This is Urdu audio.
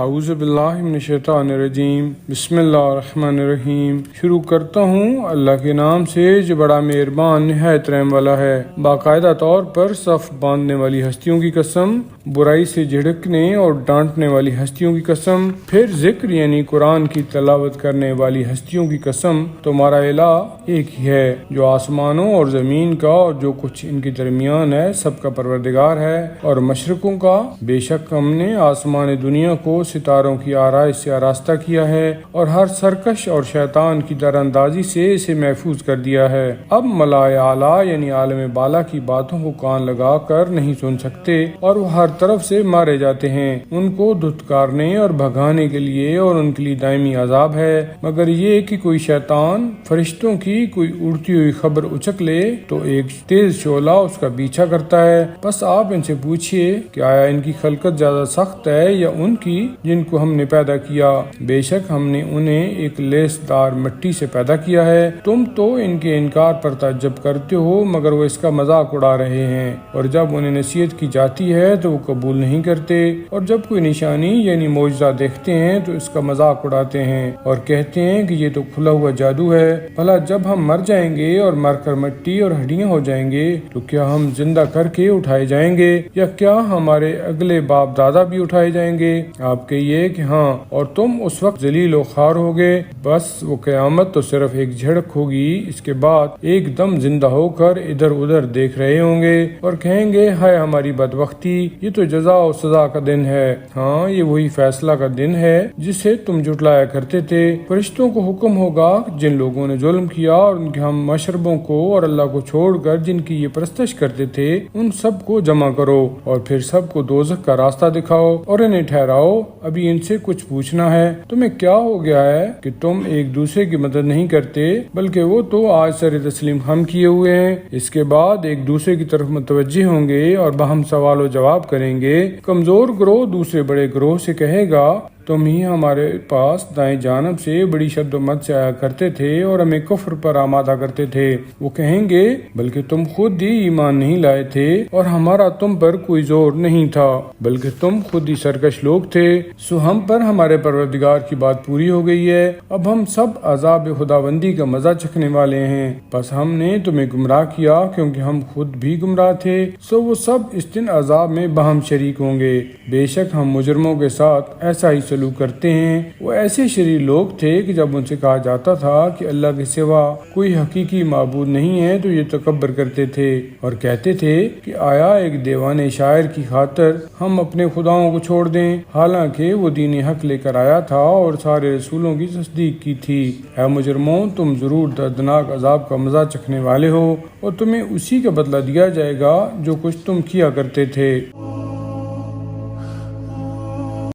اعوذ باللہ من الشیطان الرجیم بسم اللہ الرحمن الرحیم۔ شروع کرتا ہوں اللہ کے نام سے جو بڑا مہربان نہایت رحم والا ہے۔ باقاعدہ طور پر صف باندھنے والی ہستیوں کی قسم، برائی سے جھڑکنے اور ڈانٹنے والی ہستیوں کی قسم، پھر ذکر یعنی قرآن کی تلاوت کرنے والی ہستیوں کی قسم، تمہارا الہ ایک ہی ہے جو آسمانوں اور زمین کا اور جو کچھ ان کے درمیان ہے سب کا پروردگار ہے، اور مشرقوں کا۔ بے شک ہم نے آسمان دنیا کو ستاروں کی آرائش سے آراستہ کیا ہے اور ہر سرکش اور شیطان کی در اندازی سے اسے محفوظ کر دیا ہے۔ اب ملائے اعلیٰ یعنی عالم بالا کی باتوں کو کان لگا کر نہیں سن سکتے اور وہ ہر طرف سے مارے جاتے ہیں۔ ان کو دھتکارنے اور بھگانے کے لیے اور ان کے لیے دائمی عذاب ہے، مگر یہ کہ کوئی شیطان فرشتوں کی کوئی اڑتی ہوئی خبر اچک لے تو ایک تیز شعلہ اس کا پیچھا کرتا ہے۔ بس آپ ان سے پوچھئے کہ آیا ان کی خلقت زیادہ سخت ہے یا ان کی جن کو ہم نے پیدا کیا؟ بے شک ہم نے انہیں ایک لیس دار مٹی سے پیدا کیا ہے۔ تم تو ان کے انکار پر تعجب کرتے ہو مگر وہ اس کا مذاق اڑا رہے ہیں، اور جب انہیں نصیحت کی جاتی ہے تو وہ قبول نہیں کرتے، اور جب کوئی نشانی یعنی معجزہ دیکھتے ہیں تو اس کا مذاق اڑاتے ہیں اور کہتے ہیں کہ یہ تو کھلا ہوا جادو ہے۔ بھلا جب ہم مر جائیں گے اور مر کر مٹی اور ہڈیاں ہو جائیں گے تو کیا ہم زندہ کر کے اٹھائے جائیں گے، یا کیا ہمارے اگلے باپ دادا بھی اٹھائے جائیں گے؟ آپ کہیے کہ ہاں، اور تم اس وقت ذلیل و خوار ہوگے۔ بس وہ قیامت تو صرف ایک جھڑک ہوگی، اس کے بعد ایک دم زندہ ہو کر ادھر ادھر دیکھ رہے ہوں گے اور کہیں گے ہائے ہماری بدبختی، یہ تو جزا و سزا کا دن ہے۔ ہاں، یہ وہی فیصلہ کا دن ہے جسے تم جھٹلایا کرتے تھے۔ فرشتوں کو حکم ہوگا جن لوگوں نے ظلم کیا اور ان کے ہم مشربوں کو اور اللہ کو چھوڑ کر جن کی یہ پرستش کرتے تھے ان سب کو جمع کرو اور پھر سب کو دوزخ کا راستہ دکھاؤ اور انہیں ٹھہراؤ۔ ابھی ان سے کچھ پوچھنا ہے، تمہیں کیا ہو گیا ہے کہ تم ایک دوسرے کی مدد نہیں کرتے، بلکہ وہ تو آج سر تسلیم خم کیے ہوئے ہیں۔ اس کے بعد ایک دوسرے کی طرف متوجہ ہوں گے اور باہم سوال و جواب کریں گے۔ کمزور گروہ دوسرے بڑے گروہ سے کہے گا تم ہی ہمارے پاس دائیں جانب سے بڑی شد و مت سے آیا کرتے تھے اور ہمیں کفر پر آمادہ کرتے تھے۔ وہ کہیں گے بلکہ تم خود ہی ایمان نہیں لائے تھے اور ہمارا تم پر کوئی زور نہیں تھا، بلکہ تم خود ہی سرکش لوگ تھے۔ سو ہم پر ہمارے پروردگار کی بات پوری ہو گئی ہے، اب ہم سب عذاب خداوندی کا مزہ چکھنے والے ہیں۔ بس ہم نے تمہیں گمراہ کیا کیونکہ ہم خود بھی گمراہ تھے، سو وہ سب اس دن عذاب میں باہم شریک ہوں گے۔ بے شک ہم مجرموں کے ساتھ ایسا ہی سلوک کرتے ہیں۔ وہ ایسے شریر لوگ تھے کہ جب ان سے کہا جاتا تھا کہ اللہ کے سوا کوئی حقیقی معبود نہیں ہے تو یہ تکبر کرتے تھے اور کہتے تھے کہ آیا ایک دیوانے شاعر کی خاطر ہم اپنے خداؤں کو چھوڑ دیں، حالانکہ وہ دین حق لے کر آیا تھا اور سارے رسولوں کی تصدیق کی تھی۔ اے مجرموں، تم ضرور دردناک عذاب کا مزہ چکھنے والے ہو اور تمہیں اسی کا بدلہ دیا جائے گا جو کچھ تم کیا کرتے تھے۔